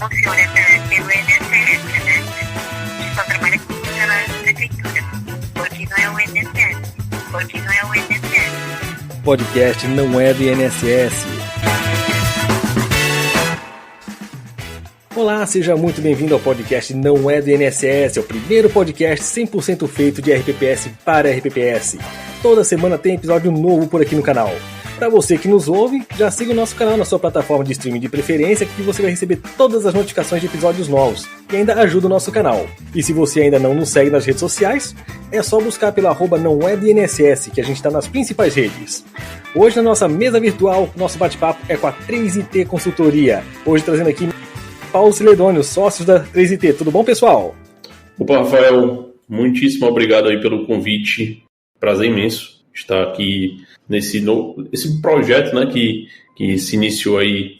funciona pelo INSS, né? A gente só trabalha com funcionários da prefeitura, porque não é o INSS. Porque não é o INSS. Podcast não é do INSS. Olá, seja muito bem-vindo ao podcast Não é do INSS, é o primeiro podcast 100% feito de RPPS para RPPS. Toda semana tem episódio novo por aqui no canal. Para você que nos ouve, já siga o nosso canal na sua plataforma de streaming de preferência, que você vai receber todas as notificações de episódios novos e ainda ajuda o nosso canal. E se você ainda não nos segue nas redes sociais, é só buscar pela @não é do INSS, que a gente está nas principais redes. Hoje na nossa mesa virtual, nosso bate-papo é com a 3IT Consultoria. Hoje trazendo aqui Paulo Celedônio, sócios da 3IT. Tudo bom, pessoal? Opa, Rafael, muitíssimo obrigado aí pelo convite. Prazer imenso estar aqui esse projeto, né, que se iniciou aí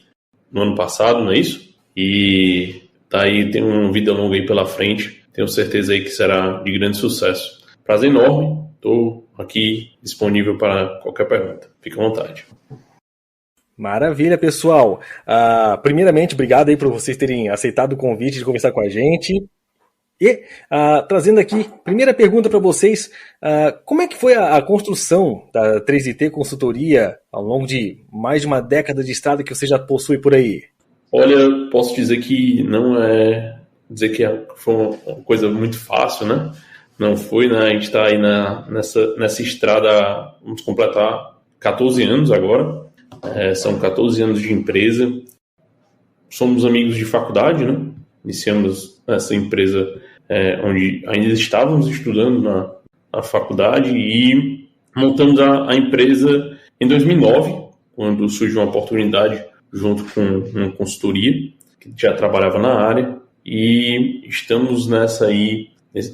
no ano passado, não é isso? E tá aí, tem uma vida longa aí pela frente. Tenho certeza aí que será de grande sucesso. Prazer enorme. Estou aqui disponível para qualquer pergunta. Fique à vontade. Maravilha, pessoal. Primeiramente, obrigado aí por vocês terem aceitado o convite de conversar com a gente. E trazendo aqui, primeira pergunta para vocês, como é que foi a construção da 3IT Consultoria ao longo de mais de uma década de estrada que você já possui por aí? Olha, posso dizer que não é dizer que foi uma coisa muito fácil, né? Não foi, né? A gente está aí nessa estrada, vamos completar 14 anos agora. São 14 anos de empresa. Somos amigos de faculdade, né? Iniciamos essa empresa onde ainda estávamos estudando na faculdade e montamos a empresa em 2009, quando surgiu uma oportunidade junto com uma consultoria que já trabalhava na área, e estamos nessa aí,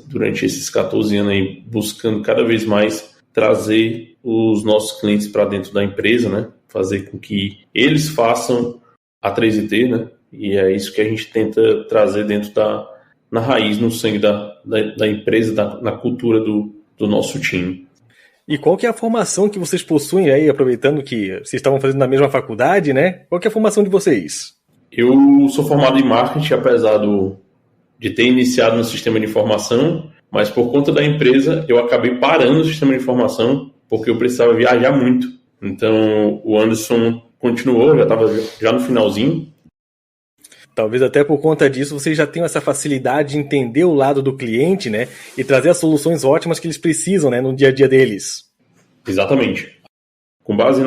durante esses 14 anos aí, buscando cada vez mais trazer os nossos clientes para dentro da empresa, né? Fazer com que eles façam a 3IT, né? E é isso que a gente tenta trazer dentro na raiz, no sangue da empresa, na cultura do nosso time. E qual que é a formação que vocês possuem aí, aproveitando que vocês estavam fazendo na mesma faculdade, né? Qual que é a formação de vocês? Eu sou formado em marketing, apesar de ter iniciado no sistema de informação, mas por conta da empresa eu acabei parando o sistema de informação porque eu precisava viajar muito. Então o Anderson continuou, já estava já no finalzinho. Talvez até por conta disso vocês já tenham essa facilidade de entender o lado do cliente, né? E trazer as soluções ótimas que eles precisam, né? No dia a dia deles. Exatamente. Com base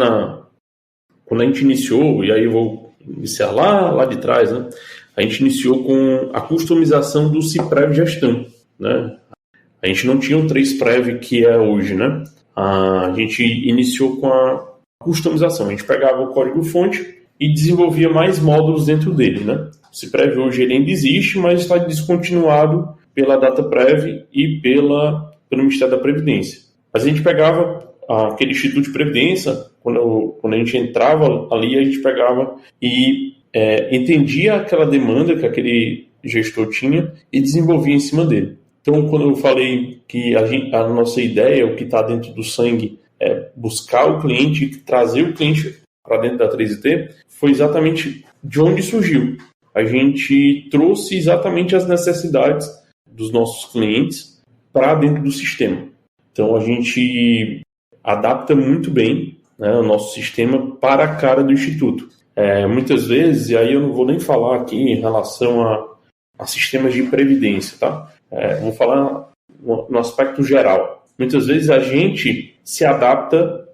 quando a gente iniciou, e aí eu vou iniciar lá de trás, né? A gente iniciou com a customização do Ciprev Gestão, né? A gente não tinha o 3Prev que é hoje, né? A gente iniciou com a customização. A gente pegava o código-fonte e desenvolvia mais módulos dentro dele, né? O Ciprev hoje ele ainda existe, mas está descontinuado pela DataPrev e pelo Ministério da Previdência. Mas a gente pegava aquele Instituto de Previdência, quando a gente entrava ali, a gente pegava e entendia aquela demanda que aquele gestor tinha e desenvolvia em cima dele. Então, quando eu falei que a nossa ideia, o que está dentro do sangue, é buscar o cliente, trazer o cliente para dentro da 3IT, foi exatamente de onde surgiu. A gente trouxe exatamente as necessidades dos nossos clientes para dentro do sistema. Então, a gente adapta muito bem, né, o nosso sistema para a cara do Instituto. Muitas vezes, e aí eu não vou nem falar aqui em relação a sistemas de previdência, tá? Vou falar no aspecto geral. Muitas vezes a gente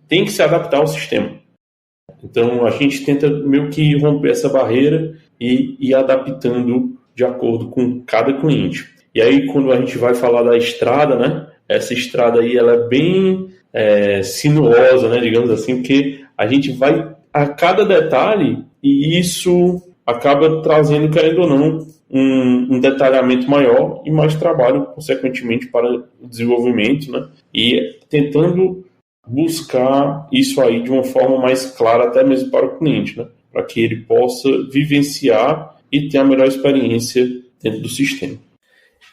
tem que se adaptar ao sistema. Então a gente tenta meio que romper essa barreira e ir adaptando de acordo com cada cliente. E aí quando a gente vai falar da estrada, né? Essa estrada aí ela é bem sinuosa, né? Digamos assim, porque a gente vai a cada detalhe e isso acaba trazendo, querendo ou não, um detalhamento maior e mais trabalho, consequentemente, para o desenvolvimento, né? E tentando buscar isso aí de uma forma mais clara, até mesmo para o cliente, né? Para que ele possa vivenciar e ter a melhor experiência dentro do sistema.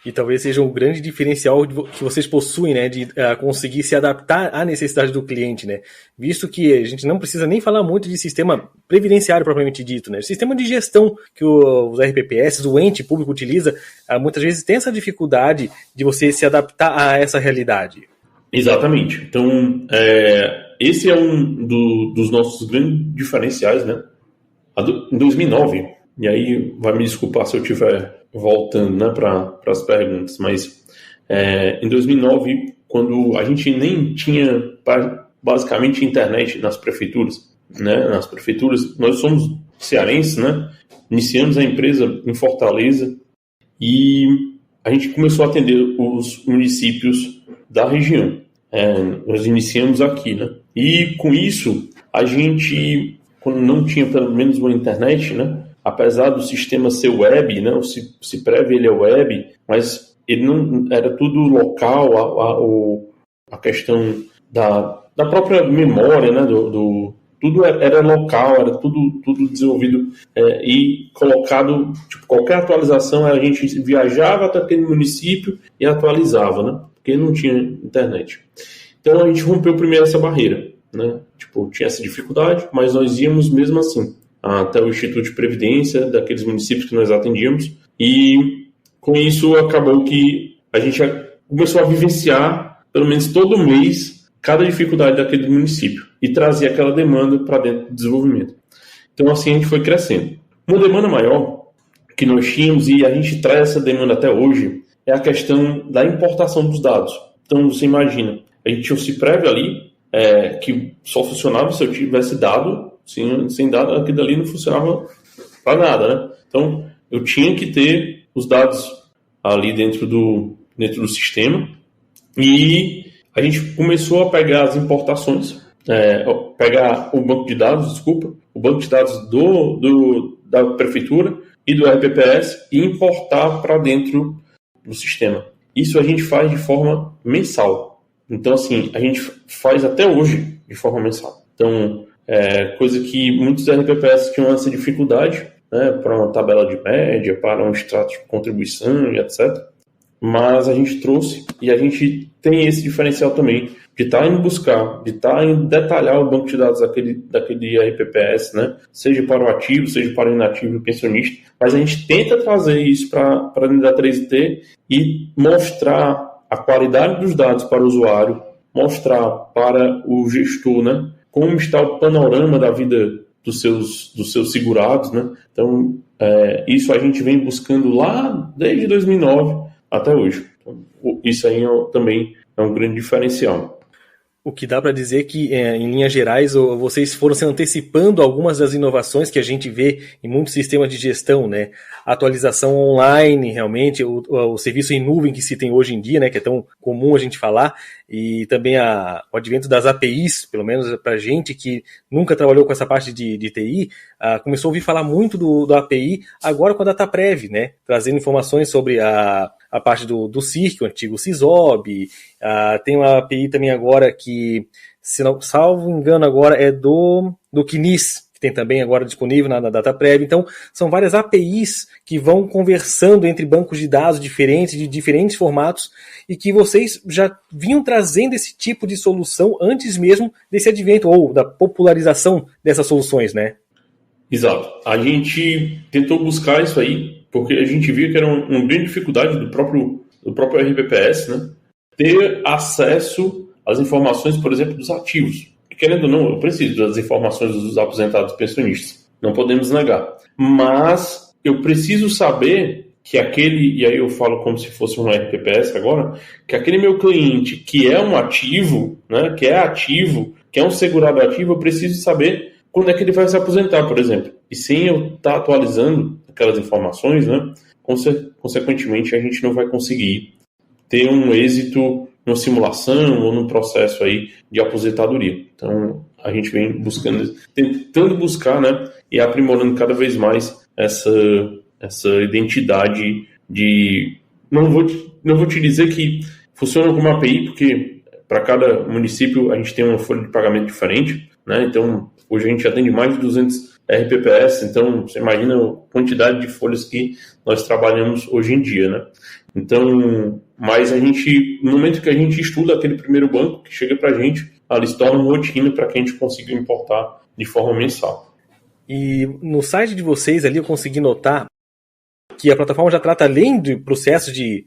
E talvez seja um grande diferencial que vocês possuem, né, de conseguir se adaptar à necessidade do cliente, né, visto que a gente não precisa nem falar muito de sistema previdenciário propriamente dito, né, sistema de gestão que os RPPS, o ente público utiliza, muitas vezes tem essa dificuldade de você se adaptar a essa realidade. Exatamente. Então, esse é um dos nossos grandes diferenciais, né, em 2009, e aí vai me desculpar se eu estiver voltando, né, para as perguntas, mas em 2009, quando a gente nem tinha basicamente internet nas prefeituras, né, nós somos cearenses, né, iniciamos a empresa em Fortaleza e a gente começou a atender os municípios da região. Nós iniciamos aqui, né, e com isso a gente, quando não tinha pelo menos uma internet, né, apesar do sistema ser web, né, o Ciprev ele é web, mas ele não era tudo local, a questão da própria memória, né, tudo era local, era tudo desenvolvido e colocado, tipo, qualquer atualização a gente viajava até aquele município e atualizava, né, porque não tinha internet. Então a gente rompeu primeiro essa barreira, né, tipo, tinha essa dificuldade, mas nós íamos mesmo assim até o Instituto de Previdência daqueles municípios que nós atendíamos, e com isso acabou que a gente começou a vivenciar, pelo menos todo mês, cada dificuldade daquele município e trazer aquela demanda para dentro do desenvolvimento. Então assim a gente foi crescendo. Uma demanda maior que nós tínhamos, e a gente traz essa demanda até hoje, é a questão da importação dos dados. Então você imagina, a gente tinha o Ciprev ali, que só funcionava se eu tivesse dado. Sem dado, aquilo ali não funcionava para nada, né? Então, eu tinha que ter os dados ali dentro do sistema, e a gente começou a pegar as importações, pegar o banco de dados da prefeitura e do RPPS e importar para dentro do sistema. Isso a gente faz de forma mensal. Então, assim, a gente faz até hoje de forma mensal. Então, coisa que muitos RPPS tinham essa dificuldade, né, para uma tabela de média, para um extrato de contribuição e etc. Mas a gente trouxe, e a gente tem esse diferencial também, de estar indo buscar, de estar indo detalhar o banco de dados daquele RPPS, né, seja para o ativo, seja para o inativo e o pensionista, mas a gente tenta trazer isso para dentro da 3T e mostrar a qualidade dos dados para o usuário, mostrar para o gestor, né, como está o panorama da vida dos seus segurados, né? Então, isso a gente vem buscando lá desde 2009 até hoje. Então, isso aí também é um grande diferencial. O que dá para dizer que, em linhas gerais, vocês foram se antecipando algumas das inovações que a gente vê em muitos sistemas de gestão, né? A atualização online, realmente, o serviço em nuvem que se tem hoje em dia, né? Que é tão comum a gente falar, e também o advento das APIs, pelo menos para gente que nunca trabalhou com essa parte de TI, começou a ouvir falar muito do API agora com a DataPrev, né? Trazendo informações sobre a parte do CIRC, o antigo CISOB, tem uma API também agora que, se não salvo engano agora, é do CNIS, que tem também agora disponível na DataPrev. Então, são várias APIs que vão conversando entre bancos de dados diferentes, de diferentes formatos, e que vocês já vinham trazendo esse tipo de solução antes mesmo desse advento, ou da popularização dessas soluções, né? Exato. A gente tentou buscar isso aí, porque a gente via que era uma grande dificuldade do próprio RPPS, né, ter acesso às informações, por exemplo, dos ativos. E, querendo ou não, eu preciso das informações dos aposentados pensionistas. Não podemos negar. Mas eu preciso saber que e aí eu falo como se fosse um RPPS agora, que aquele meu cliente que é um ativo, né, que é um segurado ativo, eu preciso saber quando é que ele vai se aposentar, por exemplo. E sem eu estar atualizando aquelas informações, né, consequentemente a gente não vai conseguir ter um êxito numa simulação ou num processo aí de aposentadoria. Então a gente vem tentando buscar, né, e aprimorando cada vez mais essa identidade de... Não vou te dizer que funciona como API, porque para cada município a gente tem uma folha de pagamento diferente, né? Então hoje a gente atende mais de 200 RPPS, então você imagina a quantidade de folhas que nós trabalhamos hoje em dia, né? Então, mas no momento que a gente estuda aquele primeiro banco que chega para a gente, ali se torna uma rotina para que a gente consiga importar de forma mensal. E no site de vocês ali eu consegui notar que a plataforma já trata, além do processo de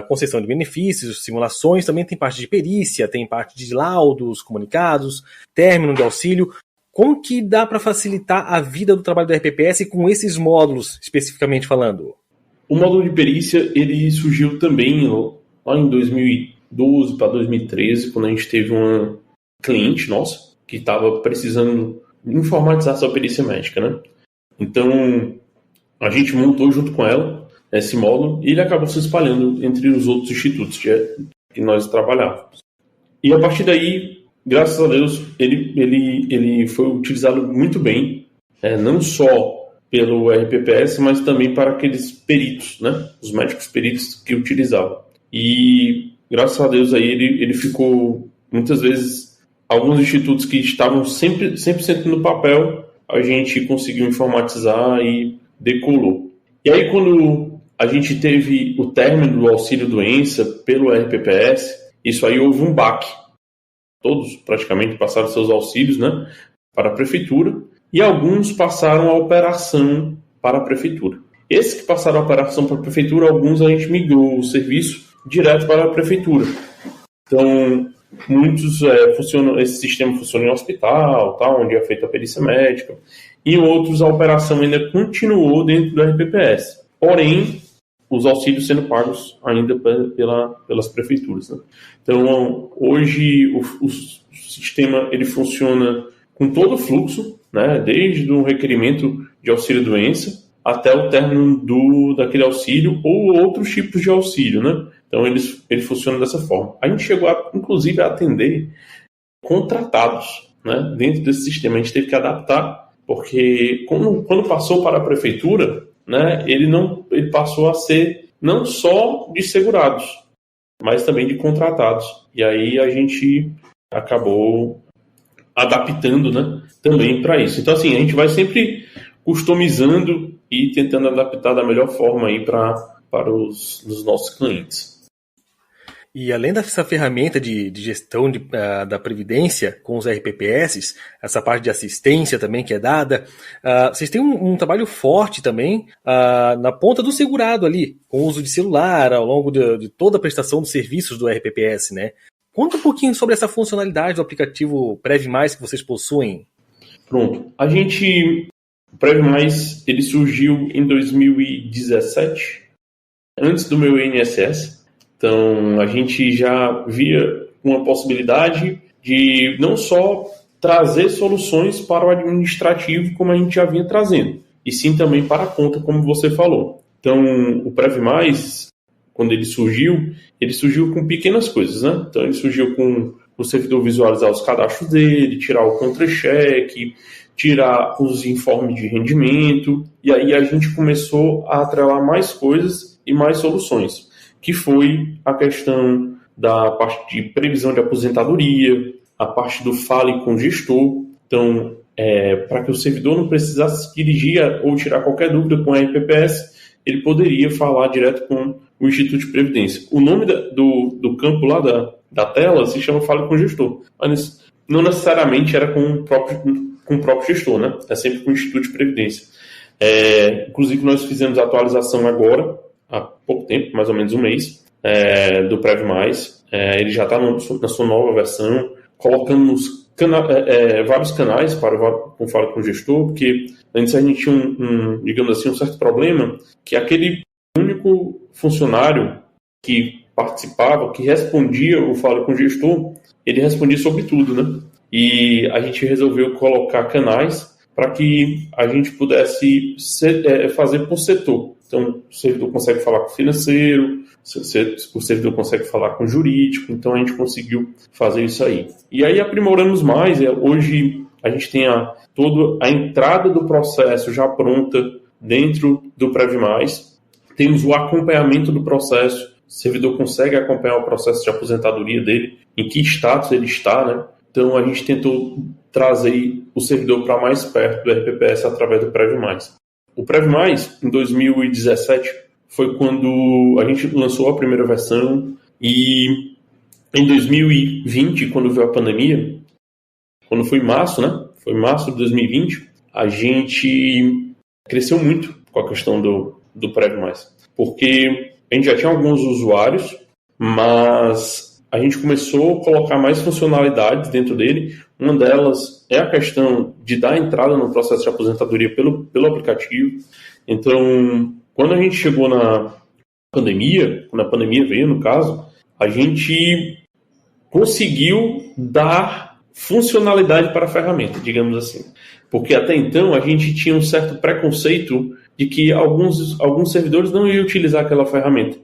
concessão de benefícios, simulações, também tem parte de perícia, tem parte de laudos, comunicados, término de auxílio. Como que dá para facilitar a vida do trabalho do RPPS com esses módulos, especificamente falando? O módulo de perícia, ele surgiu também lá em 2012 para 2013, quando a gente teve uma cliente nossa que estava precisando informatizar sua perícia médica, né? Então, a gente montou junto com ela esse módulo e ele acabou se espalhando entre os outros institutos que nós trabalhávamos. E a partir daí, graças a Deus, ele foi utilizado muito bem, não só pelo RPPS, mas também para aqueles peritos, né? Os médicos peritos que utilizavam. E graças a Deus aí ele ficou, muitas vezes, alguns institutos que estavam 100% no papel, a gente conseguiu informatizar e decolou. E aí quando a gente teve o término do auxílio-doença pelo RPPS, isso aí houve um baque. Todos praticamente passaram seus auxílios, né, para a prefeitura, e alguns passaram a operação para a prefeitura. Esses que passaram a operação para a prefeitura, alguns a gente migrou o serviço direto para a prefeitura. Então, muitos esse sistema funciona em hospital, tá, onde é feita a perícia médica, e outros a operação ainda continuou dentro do RPPS. Porém, os auxílios sendo pagos ainda pelas prefeituras, né? Então, hoje o sistema ele funciona com todo o fluxo, né? Desde o requerimento de auxílio-doença até o término daquele auxílio ou outros tipos de auxílio, né? Então, ele funciona dessa forma. A gente chegou, inclusive, a atender contratados, né? Dentro desse sistema. A gente teve que adaptar, porque quando passou para a prefeitura, né, ele passou a ser não só de segurados, mas também de contratados. E aí a gente acabou adaptando, né, também para isso. Então, assim, a gente vai sempre customizando e tentando adaptar da melhor forma aí para os nossos clientes. E além dessa ferramenta de gestão da Previdência com os RPPS, essa parte de assistência também que é dada, vocês têm um trabalho forte também na ponta do segurado ali, com o uso de celular ao longo de toda a prestação dos serviços do RPPS, né? Conta um pouquinho sobre essa funcionalidade do aplicativo Prev Mais que vocês possuem. Pronto. O Prev Mais, ele surgiu em 2017, antes do meu INSS. Então, a gente já via uma possibilidade de não só trazer soluções para o administrativo, como a gente já vinha trazendo, e sim também para a conta, como você falou. Então, o Prev Mais, quando ele surgiu com pequenas coisas, né? Então, ele surgiu com o servidor visualizar os cadastros dele, tirar o contra-cheque, tirar os informes de rendimento, e aí a gente começou a atrelar mais coisas e mais soluções, que foi a questão da parte de previsão de aposentadoria, a parte do fale com o gestor. Então, para que o servidor não precisasse se dirigir ou tirar qualquer dúvida com a RPPS, ele poderia falar direto com o Instituto de Previdência. O nome do campo lá da tela se chama fale com o gestor, mas não necessariamente era com o próprio gestor, né? É sempre com o Instituto de Previdência. Inclusive, nós fizemos a atualização agora, há pouco tempo, mais ou menos um mês, do Prev Mais. Ele já está na sua nova versão. Colocamos vários canais para o Fala com o Gestor, porque antes a gente tinha digamos assim, um certo problema, que aquele único funcionário que participava, que respondia o Fala com o Gestor, ele respondia sobre tudo, né? E a gente resolveu colocar canais para que a gente pudesse fazer por setor. Então, o servidor consegue falar com o financeiro, o servidor consegue falar com o jurídico, então a gente conseguiu fazer isso aí. E aí aprimoramos mais, hoje a gente tem toda a entrada do processo já pronta dentro do Prev Mais, temos o acompanhamento do processo, o servidor consegue acompanhar o processo de aposentadoria dele, em que status ele está, né? Então a gente tentou trazer o servidor para mais perto do RPPS através do Prev Mais. O Prev Mais, em 2017, foi quando a gente lançou a primeira versão e em 2020, quando veio a pandemia, quando foi em março, né? Foi em março de 2020, a gente cresceu muito com a questão do Prévio Mais. Porque a gente já tinha alguns usuários, mas a gente começou a colocar mais funcionalidades dentro dele. Uma delas é a questão de dar entrada no processo de aposentadoria pelo aplicativo. Então, quando a gente chegou na pandemia, quando a pandemia veio, no caso, a gente conseguiu dar funcionalidade para a ferramenta, digamos assim. Porque até então a gente tinha um certo preconceito de que alguns servidores não iam utilizar aquela ferramenta.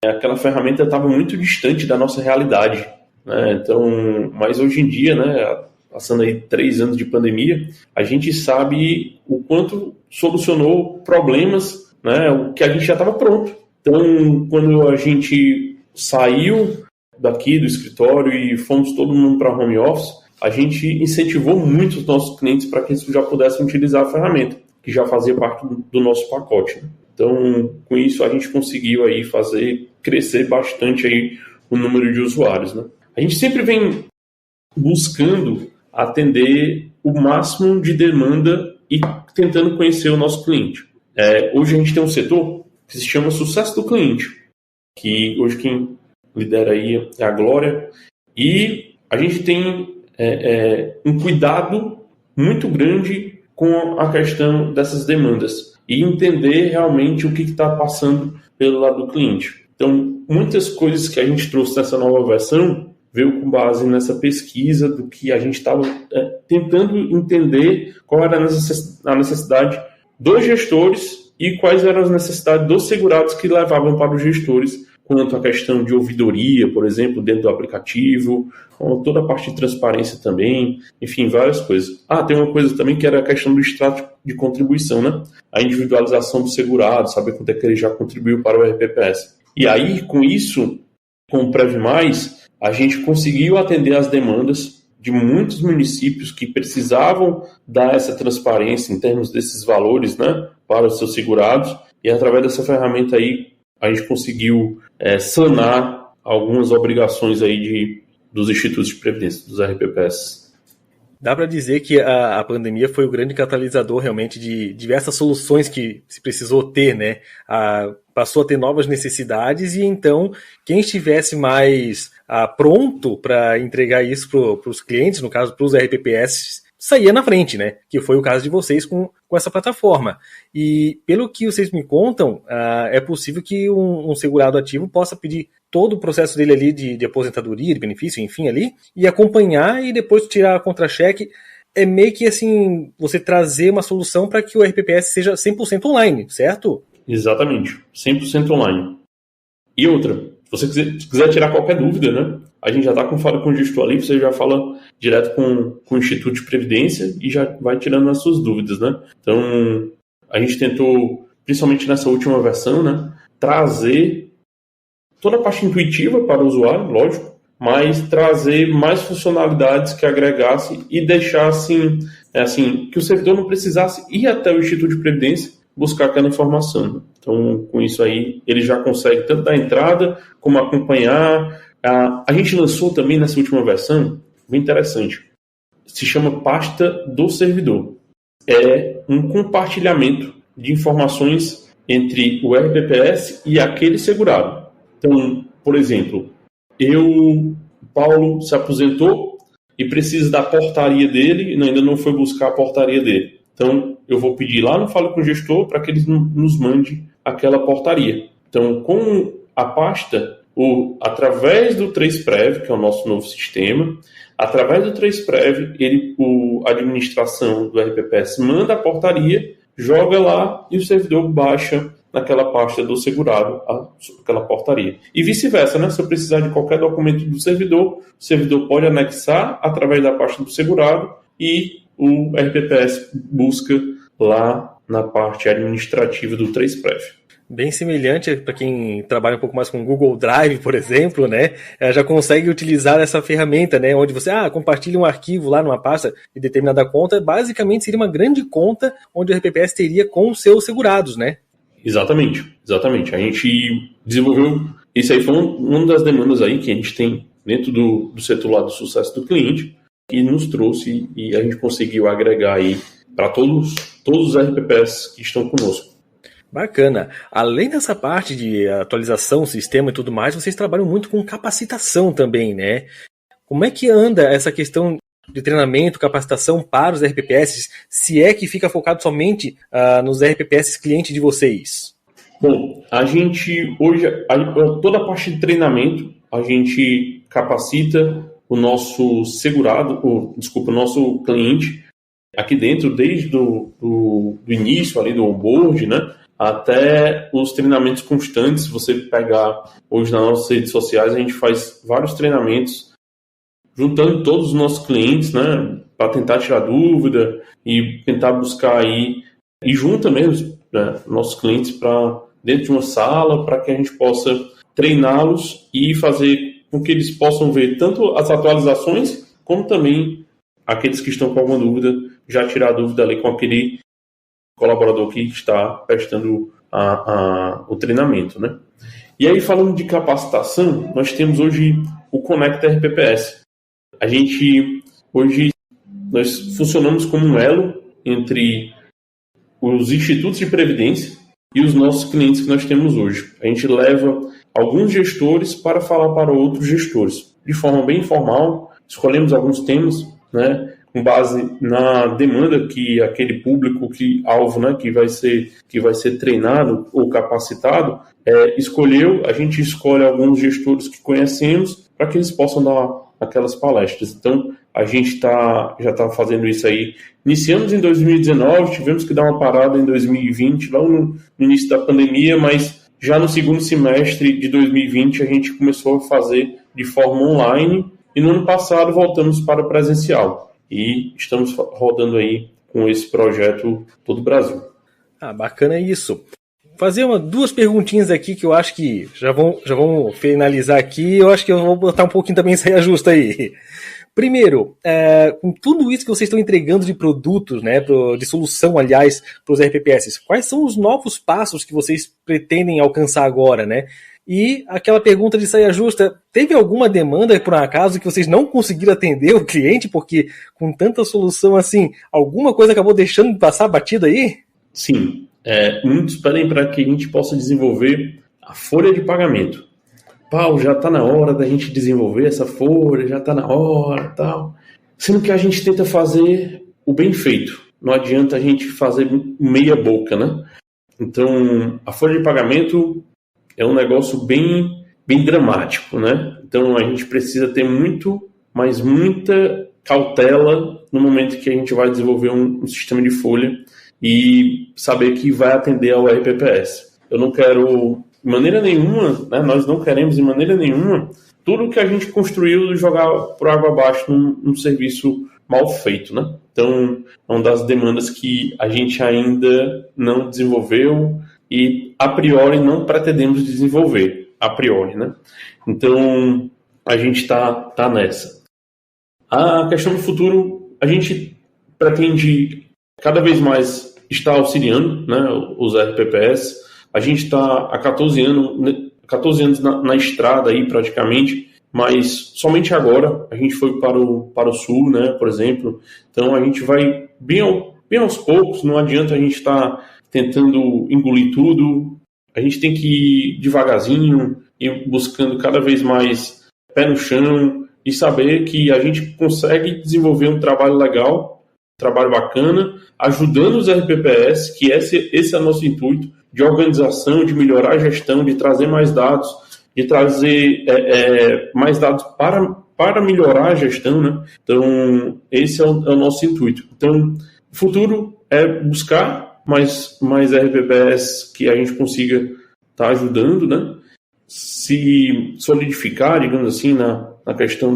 Aquela ferramenta estava muito distante da nossa realidade, né? Então, mas hoje em dia, né, passando aí 3 anos de pandemia, a gente sabe o quanto solucionou problemas, né, o que a gente já estava pronto. Então, quando a gente saiu daqui do escritório e fomos todo mundo para home office, a gente incentivou muito os nossos clientes para que eles já pudessem utilizar a ferramenta, que já fazia parte do nosso pacote, né? Então, com isso, a gente conseguiu aí fazer crescer bastante aí o número de usuários, né? A gente sempre vem buscando atender o máximo de demanda e tentando conhecer o nosso cliente. Hoje a gente tem um setor que se chama Sucesso do Cliente, que hoje quem lidera aí é a Glória, e a gente tem um cuidado muito grande com a questão dessas demandas e entender realmente o que está passando pelo lado do cliente. Então, muitas coisas que a gente trouxe nessa nova versão veio com base nessa pesquisa do que a gente estava tentando entender qual era a necessidade dos gestores e quais eram as necessidades dos segurados que levavam para os gestores quanto à questão de ouvidoria, por exemplo, dentro do aplicativo, toda a parte de transparência também, enfim, várias coisas. Tem uma coisa também que era a questão do extrato de contribuição, né? A individualização do segurado, saber quanto é que ele já contribuiu para o RPPS. E aí, com isso, com o Prévio Mais, a gente conseguiu atender às demandas de muitos municípios que precisavam dar essa transparência em termos desses valores, né, para os seus segurados, e através dessa ferramenta aí, a gente conseguiu sanar algumas obrigações aí dos institutos de previdência, dos RPPS. Dá para dizer que a pandemia foi o grande catalisador realmente de diversas soluções que se precisou ter, né? Passou a ter novas necessidades e então quem estivesse mais pronto para entregar isso para os clientes, no caso para os RPPS, saía na frente, né? Que foi o caso de vocês com essa plataforma. E pelo que vocês me contam, é possível que um segurado ativo possa pedir todo o processo dele ali de aposentadoria, de benefício, enfim, ali, e acompanhar e depois tirar a contra-cheque. É meio que assim, você trazer uma solução para que o RPPS seja 100% online, certo? Exatamente, 100% online. E outra, se você quiser tirar qualquer dúvida, né? A gente já está com Fala com o Gestor ali, você já fala direto com o Instituto de Previdência e já vai tirando as suas dúvidas, né? Então, a gente tentou, principalmente nessa última versão, né, trazer toda a parte intuitiva para o usuário, lógico, mas trazer mais funcionalidades que agregasse e deixassem, que o servidor não precisasse ir até o Instituto de Previdência buscar aquela informação. Então, com isso aí, ele já consegue tanto dar entrada como acompanhar. A gente lançou também nessa última versão, bem interessante, se chama Pasta do Servidor. É um compartilhamento de informações entre o RPPS e aquele segurado. Então, por exemplo, Paulo se aposentou e precisa da portaria dele e ainda não foi buscar a portaria dele. Então, eu vou pedir lá no Fala com o Gestor para que eles nos mandem aquela portaria. Então, com a pasta, através do 3Prev, que é o nosso novo sistema, através do 3Prev, a administração do RPPS manda a portaria, joga lá e o servidor baixa naquela pasta do segurado aquela portaria. E vice-versa, né? Se eu precisar de qualquer documento do servidor, o servidor pode anexar através da pasta do segurado e o RPPS busca lá na parte administrativa do 3Prev. Bem semelhante para quem trabalha um pouco mais com o Google Drive, por exemplo, né? Já consegue utilizar essa ferramenta, né? Onde você compartilha um arquivo lá numa pasta de determinada conta. Basicamente seria uma grande conta onde o RPPS teria com os seus segurados, né? Exatamente. A gente desenvolveu, isso aí foi uma das demandas aí que a gente tem dentro do setor lá do sucesso do cliente, que nos trouxe e a gente conseguiu agregar aí para todos os RPPs que estão conosco. Bacana. Além dessa parte de atualização, sistema e tudo mais, vocês trabalham muito com capacitação também, né? Como é que anda essa questão de treinamento, capacitação para os RPPS, se é que fica focado somente nos RPPS clientes de vocês? Bom, a gente hoje, toda a parte de treinamento, a gente capacita o nosso segurado, o nosso cliente aqui dentro, desde do início ali do onboard, né, até os treinamentos constantes. Se você pegar hoje nas nossas redes sociais, a gente faz vários treinamentos juntando todos os nossos clientes, né, para tentar tirar dúvida e tentar buscar aí, e junta mesmo, né, nossos clientes para dentro de uma sala, para que a gente possa treiná-los e fazer com que eles possam ver tanto as atualizações, como também aqueles que estão com alguma dúvida, já tirar a dúvida ali com aquele colaborador que está prestando o treinamento, né? E aí, falando de capacitação, nós temos hoje o Conecta RPPS. Nós funcionamos como um elo entre os institutos de previdência e os nossos clientes que nós temos hoje. A gente leva alguns gestores para falar para outros gestores. De forma bem informal, escolhemos alguns temas, né, com base na demanda que aquele público alvo, né, que vai ser treinado ou capacitado, escolheu. A gente escolhe alguns gestores que conhecemos para que eles possam dar aquelas palestras. Então, a gente já está fazendo isso aí. Iniciamos em 2019, tivemos que dar uma parada em 2020, lá no início da pandemia, mas já no segundo semestre de 2020 a gente começou a fazer de forma online e no ano passado voltamos para presencial. E estamos rodando aí com esse projeto todo o Brasil. Bacana isso. Fazer duas perguntinhas aqui que eu acho que já vão finalizar aqui. Eu acho que eu vou botar um pouquinho também saia justa aí. Primeiro, com tudo isso que vocês estão entregando de produtos, né, de solução, aliás, para os RPPS, quais são os novos passos que vocês pretendem alcançar agora, né? E aquela pergunta de saia justa, teve alguma demanda, por um acaso, que vocês não conseguiram atender o cliente, porque com tanta solução assim, alguma coisa acabou deixando de passar batida aí? Sim, muitos pedem para que a gente possa desenvolver a folha de pagamento. Paulo, já está na hora da gente desenvolver essa folha, já está na hora, tal. Sendo que a gente tenta fazer o bem feito. Não adianta a gente fazer meia boca, né? Então, a folha de pagamento é um negócio bem, bem dramático, né? Então, a gente precisa ter muita cautela no momento que a gente vai desenvolver um sistema de folha e saber que vai atender ao RPPS. Eu não quero, de maneira nenhuma, né, nós não queremos de maneira nenhuma tudo que a gente construiu jogar por água abaixo num serviço mal feito, né? Então, é uma das demandas que a gente ainda não desenvolveu e, a priori, não pretendemos desenvolver, a priori, né? Então, a gente está tá nessa. A questão do futuro, a gente pretende cada vez mais estar auxiliando, né, os RPPS. A gente está há 14 anos na estrada aí, praticamente, mas somente agora a gente foi para o sul, né, por exemplo. Então, a gente vai bem aos poucos, não adianta a gente estar tentando engolir tudo. A gente tem que ir devagarzinho e buscando cada vez mais pé no chão e saber que a gente consegue desenvolver um trabalho legal, um trabalho bacana, ajudando os RPPS, que esse é o nosso intuito, de organização, de melhorar a gestão, de trazer mais dados, de trazer mais dados para melhorar a gestão, né? Então, esse é o nosso intuito. Então, o futuro é buscar mais RPPS que a gente consiga estar ajudando, né? Se solidificar, digamos assim, na questão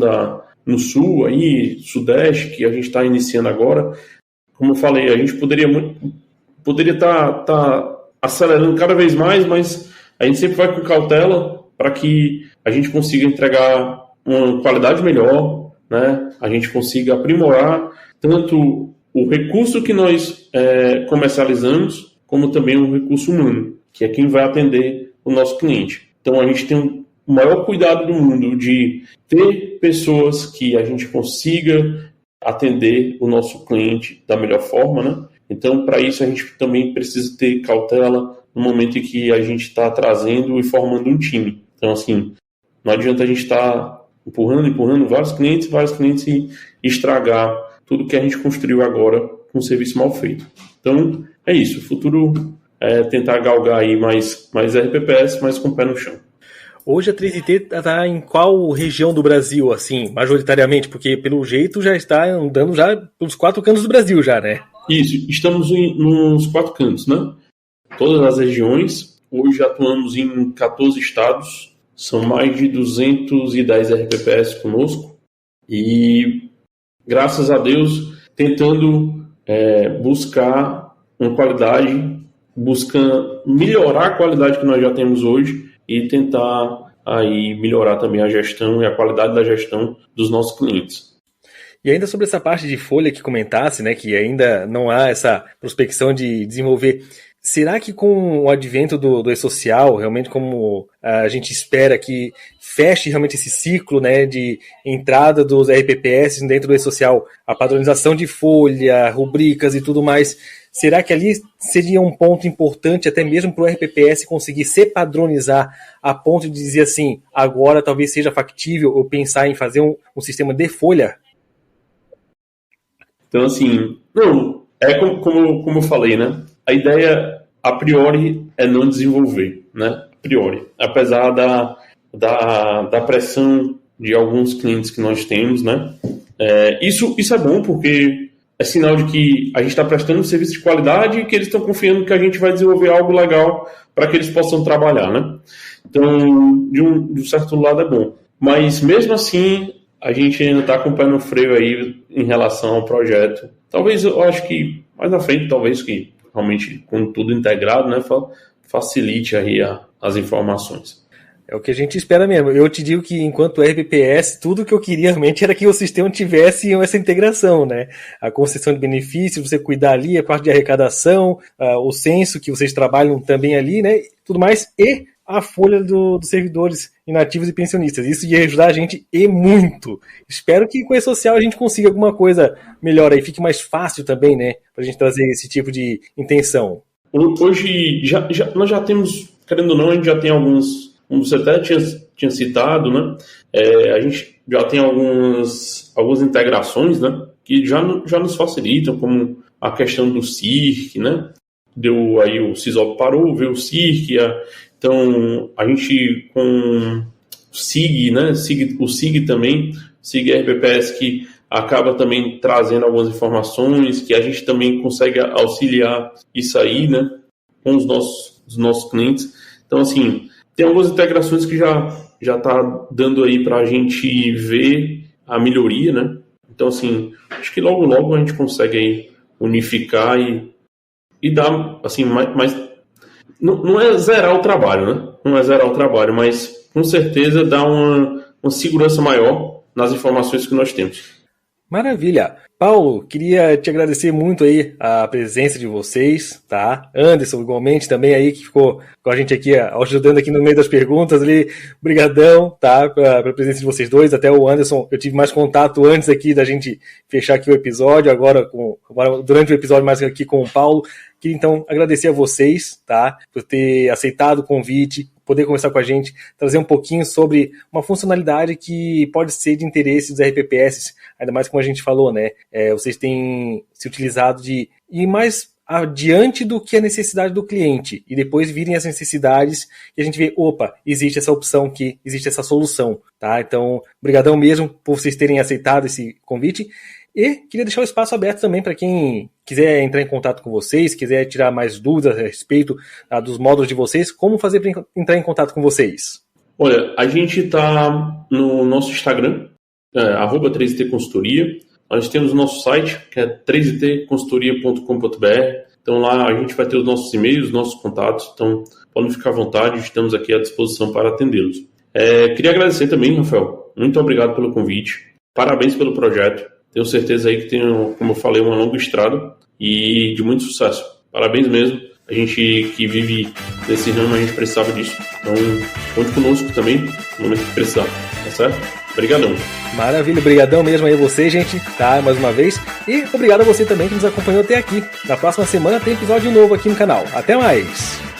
no sul, aí, sudeste, que a gente está iniciando agora. Como eu falei, a gente poderia estar acelerando cada vez mais, mas a gente sempre vai com cautela para que a gente consiga entregar uma qualidade melhor, né? A gente consiga aprimorar tanto o recurso que nós comercializamos, como também um recurso humano, que é quem vai atender o nosso cliente. Então a gente tem o maior cuidado do mundo de ter pessoas que a gente consiga atender o nosso cliente da melhor forma, né? Então, para isso, a gente também precisa ter cautela no momento em que a gente está trazendo e formando um time. Então, assim, não adianta a gente estar empurrando vários clientes e estragar tudo que a gente construiu agora com um serviço mal feito. Então, é isso. O futuro é tentar galgar aí mais RPPS, mas com o pé no chão. Hoje a 3IT está em qual região do Brasil, assim, majoritariamente? Porque, pelo jeito, já está andando já pelos 4 cantos do Brasil já, né? Isso, estamos nos 4 cantos, né? Todas as regiões. Hoje atuamos em 14 estados. São mais de 210 RPPS conosco. E, graças a Deus, tentando buscar uma qualidade, buscando melhorar a qualidade que nós já temos hoje e tentar aí melhorar também a gestão e a qualidade da gestão dos nossos clientes. E ainda sobre essa parte de folha que comentasse, né, que ainda não há essa prospecção de desenvolver, será que com o advento do e-social, realmente como a gente espera que feche realmente esse ciclo, né, de entrada dos RPPS dentro do e-social, a padronização de folha, rubricas e tudo mais, será que ali seria um ponto importante até mesmo para o RPPS conseguir se padronizar a ponto de dizer assim, agora talvez seja factível eu pensar em fazer um sistema de folha? Então, assim, não, é como eu falei, né? A ideia, a priori, é não desenvolver, né? A priori. Apesar da pressão de alguns clientes que nós temos, né? Isso é bom porque é sinal de que a gente está prestando um serviço de qualidade e que eles estão confiando que a gente vai desenvolver algo legal para que eles possam trabalhar, né? Então, de um certo lado é bom. Mas, mesmo assim, a gente ainda está com o pé no freio aí em relação ao projeto. Talvez, eu acho que mais na frente, talvez que realmente com tudo integrado, né, facilite aí as informações. É o que a gente espera mesmo. Eu te digo que enquanto RPPS, tudo que eu queria realmente era que o sistema tivesse essa integração, né? A concessão de benefícios, você cuidar ali, a parte de arrecadação, o censo que vocês trabalham também ali, né? Tudo mais, e a folha dos servidores inativos e pensionistas. Isso ia ajudar a gente e muito. Espero que com a E-Social a gente consiga alguma coisa melhor aí, fique mais fácil também, né? Pra gente trazer esse tipo de intenção. Hoje, nós já temos, querendo ou não, a gente já tem alguns, como você até tinha citado, né? A gente já tem algumas integrações, né? Que já nos facilitam, como a questão do CIRC, né? Deu aí o CISOP parou, veio o CIRC, então a gente com o SIG, né? O SIG também, SIG RPPS, que acaba também trazendo algumas informações, que a gente também consegue auxiliar isso aí, né? Com os nossos clientes. Então, assim, tem algumas integrações que já tá dando aí para a gente ver a melhoria, né? Então, assim, acho que logo a gente consegue aí unificar e dar, assim, mais... Não é zerar o trabalho, né? Não é zerar o trabalho, mas com certeza dá uma segurança maior nas informações que nós temos. Maravilha. Paulo, queria te agradecer muito aí a presença de vocês, tá? Anderson, igualmente, também aí, que ficou com a gente aqui, ajudando aqui no meio das perguntas ali. Brigadão, tá? Pela presença de vocês dois. Até o Anderson, eu tive mais contato antes aqui da gente fechar aqui o episódio, agora durante o episódio mais aqui com o Paulo. Queria, então, agradecer a vocês, tá? Por ter aceitado o convite, poder conversar com a gente, trazer um pouquinho sobre uma funcionalidade que pode ser de interesse dos RPPS, ainda mais como a gente falou, né? Vocês têm se utilizado de ir mais adiante do que a necessidade do cliente e depois virem as necessidades e a gente vê, opa, existe essa opção aqui, existe essa solução, tá? Então, brigadão mesmo por vocês terem aceitado esse convite. E queria deixar o espaço aberto também para quem quiser entrar em contato com vocês, quiser tirar mais dúvidas a respeito dos módulos de vocês, como fazer para entrar em contato com vocês? Olha, a gente está no nosso Instagram, @3it Consultoria. Nós temos o nosso site, que é 3itconsultoria.com.br. Então lá a gente vai ter os nossos e-mails, os nossos contatos. Então podem ficar à vontade, estamos aqui à disposição para atendê-los. Queria agradecer também, Rafael. Muito obrigado pelo convite. Parabéns pelo projeto. Tenho certeza aí que tem, como eu falei, uma longa estrada e de muito sucesso. Parabéns mesmo. A A gente que vive desse ramo, a gente precisava disso. Então, conte conosco também no momento que precisar, tá certo? Obrigadão. Maravilha, obrigadão mesmo aí a você, gente, tá? Mais uma vez. E obrigado a você também que nos acompanhou até aqui. Na próxima semana tem episódio novo aqui no canal. Até mais!